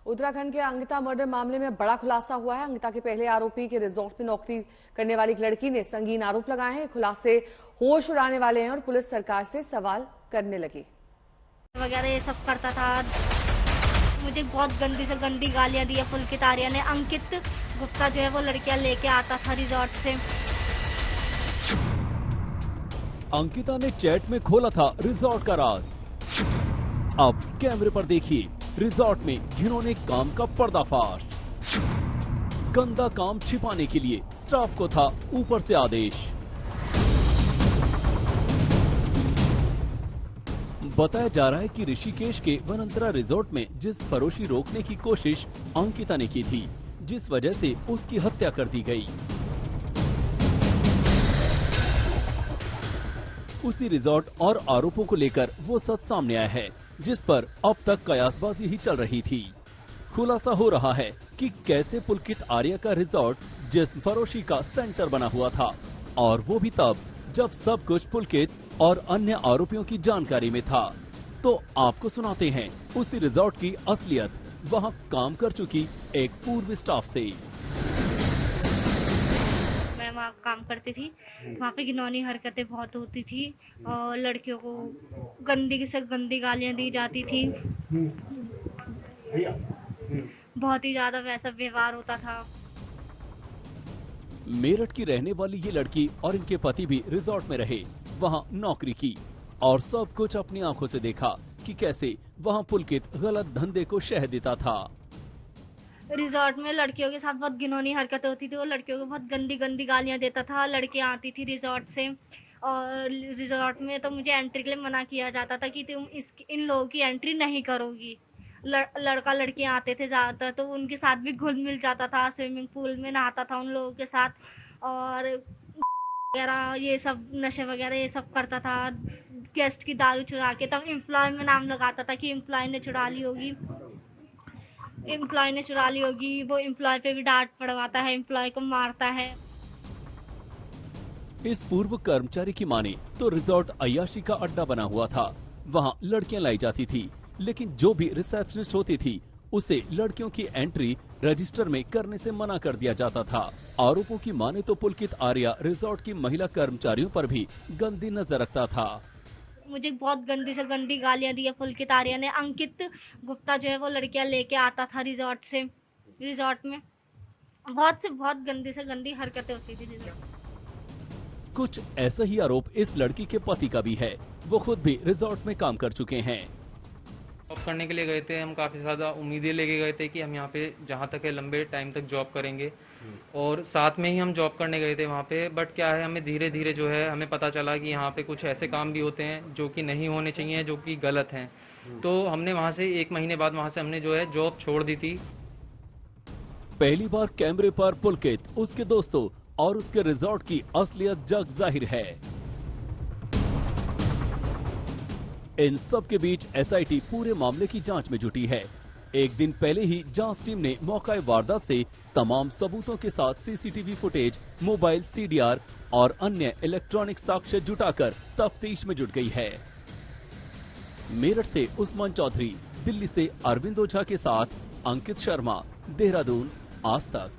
उत्तराखंड के अंकिता मर्डर मामले में बड़ा खुलासा हुआ है। अंकिता के पहले आरोपी के रिजॉर्ट में नौकरी करने वाली एक लड़की ने संगीन आरोप लगाए हैं। खुलासे होश उड़ाने वाले हैं और पुलिस सरकार से सवाल करने लगी। वगैरह ये सब करता था। मुझे बहुत गंदी से गंदी गालियां दी है पुलकित आर्या ने। अंकित गुप्ता जो है वो लड़कियां लेके आता था रिजॉर्ट से। अंकिता ने चैट में खोला था रिजॉर्ट का राज। अब कैमरे पर देखिए रिजॉर्ट में घिनौने काम का पर्दाफाश। गंदा काम छिपाने के लिए स्टाफ को था ऊपर से आदेश। बताया जा रहा है कि ऋषिकेश के वनंतरा रिजॉर्ट में जिस फरोशी रोकने की कोशिश अंकिता ने की थी, जिस वजह से उसकी हत्या कर दी गई, उसी रिजॉर्ट और आरोपों को लेकर वो सच सामने आया है, जिस पर अब तक कयासबाजी ही चल रही थी। खुलासा हो रहा है कि कैसे पुलकित आर्या का रिजॉर्ट जिस्म फरोशी का सेंटर बना हुआ था, और वो भी तब जब सब कुछ पुलकित और अन्य आरोपियों की जानकारी में था। तो आपको सुनाते हैं उसी रिजॉर्ट की असलियत, वहाँ काम कर चुकी एक पूर्व स्टाफ से। मैं वहाँ काम करती थी, वहाँ पे घिनौनी हरकतें बहुत होती थी और लड़कियों को गंदी से गंदी गालियाँ दी जाती थी। बहुत ही ज्यादा वैसा व्यवहार होता था। मेरठ की रहने वाली ये लड़की और इनके पति भी रिजॉर्ट में रहे, वहाँ नौकरी की और सब कुछ अपनी आंखों से देखा कि कैसे वहाँ पुलकित गलत धंधे को शह देता था। रिजॉर्ट में लड़कियों के साथ बहुत घिनौनी हरकतें होती थी। वो लड़कियों को बहुत गंदी गंदी गालियां देता था। लड़कियां आती थी रिजॉर्ट से और रिजॉर्ट में तो मुझे एंट्री के लिए मना किया जाता था कि तुम इन लोगों की एंट्री नहीं करोगी। लड़का लड़कियां आते थे ज्यादातर, तो उनके साथ भी घुल मिल जाता था। स्विमिंग पूल में नहाता था उन लोगों के साथ और वगैरह ये सब नशे वगैरह ये सब करता था। गेस्ट की दारू चुरा के, तब एम्प्लॉय में नाम लगाता था कि एम्प्लॉय ने चुरा ली होगी, वो एम्प्लॉय पे भी डांट पड़वाता है, एम्प्लॉय को मारता है। इस पूर्व कर्मचारी की माने तो रिजॉर्ट अय्याशी का अड्डा बना हुआ था। वहाँ लड़कियां लाई जाती थी, लेकिन जो भी रिसेप्शनिस्ट होती थी उसे लड़कियों की एंट्री रजिस्टर में करने से मना कर दिया जाता था। आरोपों की माने तो पुलकित आर्या रिजॉर्ट की महिला कर्मचारियों पर भी गंदी नजर रखता था। मुझे बहुत गंदी से गंदी गालियां दी है पुलकित आर्या ने। अंकित गुप्ता जो है वो लड़कियां लेके आता था रिजॉर्ट में बहुत गंदी से गंदी हरकतें होती थी रिजॉर्ट। कुछ ऐसा ही आरोप इस लड़की के पति का भी है। वो खुद भी रिजॉर्ट में काम कर चुके हैं। जॉब करने के लिए गए थे, हम काफ़ी ज़्यादा उम्मीदें लेके गए थे कि हम यहाँ पे जहाँ तक है लंबे टाइम तक जॉब करेंगे और साथ में ही हम जॉब करने गए थे वहाँ पे। बट क्या है, हमें धीरे धीरे जो है हमें पता चला कि यहाँ पे कुछ ऐसे काम भी होते हैं जो कि नहीं होने चाहिए, जो कि गलत हैं। तो हमने वहाँ से 1 महीने बाद वहाँ से हमने जो है जॉब छोड़ दी थी। पहली बार कैमरे पर पुलकित, उसके दोस्तों और उसके रिजॉर्ट की असलियत जग जाहिर है। इन सब के बीच एसआईटी पूरे मामले की जांच में जुटी है। एक दिन पहले ही जांच टीम ने मौका वारदात से तमाम सबूतों के साथ सीसीटीवी फुटेज, मोबाइल, सीडीआर और अन्य इलेक्ट्रॉनिक साक्ष्य जुटाकर तफ्तीश में जुट गई है। मेरठ से उस्मान चौधरी, दिल्ली से अरविंद ओझा के साथ अंकित शर्मा, देहरादून, आज तक।